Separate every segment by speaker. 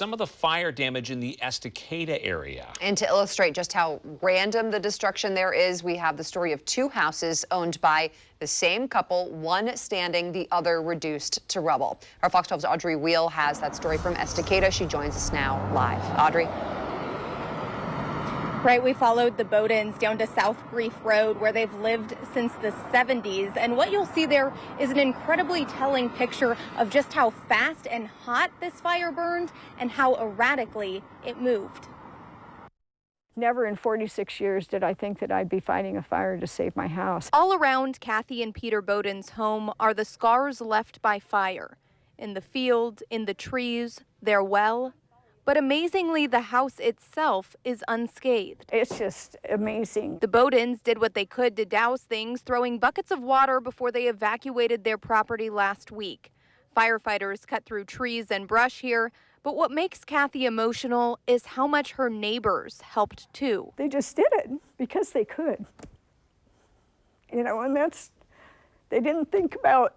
Speaker 1: some of the fire damage in the Estacada area.
Speaker 2: And to illustrate just how random the destruction there is, we have the story of two houses owned by the same couple, one standing, the other reduced to rubble. Our Fox 12's Audrey Wheel has that story from Estacada. She joins us now live. Audrey.
Speaker 3: Right, we followed the Bowdens down to South Reef Road, where they've lived since the 70s. And what you'll see there is an incredibly telling picture of just how fast and hot this fire burned and how erratically it moved.
Speaker 4: Never in 46 years did I think that I'd be fighting a fire to save my house.
Speaker 3: All around Kathy and Peter Bowden's home are the scars left by fire. In the field, in the trees, their well. But amazingly, the house itself is unscathed.
Speaker 4: It's just amazing.
Speaker 3: The Bowdens did what they could to douse things, throwing buckets of water before they evacuated their property last week. Firefighters cut through trees and brush here, but what makes Kathy emotional is how much her neighbors helped too.
Speaker 4: They just did it because they could. You know, and they didn't think about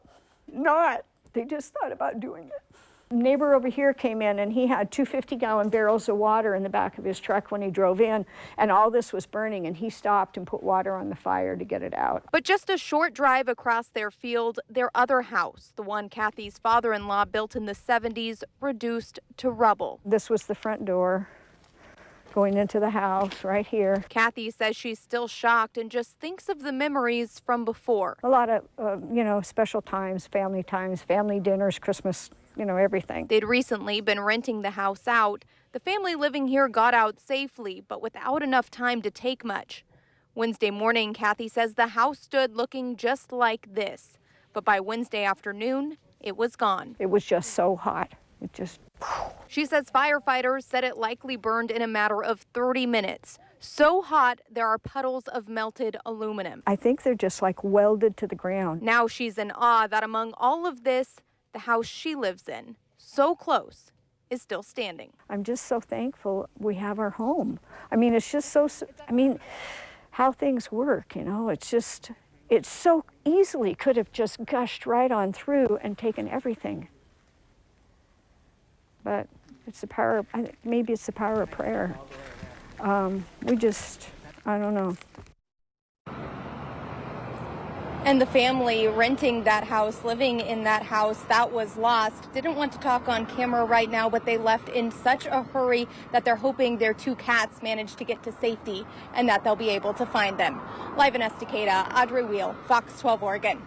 Speaker 4: not, they just thought about doing it. Neighbor over here came in and he had two 50-gallon barrels of water in the back of his truck when he drove in, and all this was burning, and he stopped and put water on the fire to get it out.
Speaker 3: But just a short drive across their field, their other house, the one Kathy's father-in-law built in the 70s, reduced to rubble.
Speaker 4: This was the front door going into the house right here.
Speaker 3: Kathy says she's still shocked and just thinks of the memories from before.
Speaker 4: A lot of, special times, family dinners, Christmas, everything.
Speaker 3: They'd recently been renting the house out. The family living here got out safely, but without enough time to take much. Wednesday morning, Kathy says the house stood looking just like this. But by Wednesday afternoon, it was gone.
Speaker 4: It was just so hot. It just...
Speaker 3: She says firefighters said it likely burned in a matter of 30 minutes. So hot, there are puddles of melted aluminum.
Speaker 4: I think they're just like welded to the ground.
Speaker 3: Now she's in awe that among all of this, the house she lives in, so close, is still standing.
Speaker 4: I'm just so thankful we have our home. I mean, it's just so, how things work, it so easily could have just gushed right on through and taken everything. But it's the power, maybe it's the power of prayer. I don't know.
Speaker 3: And the family renting that house, living in that house that was lost, didn't want to talk on camera right now, but they left in such a hurry that they're hoping their two cats managed to get to safety and that they'll be able to find them. Live in Estacada, Audrey Wheel, Fox 12 Oregon.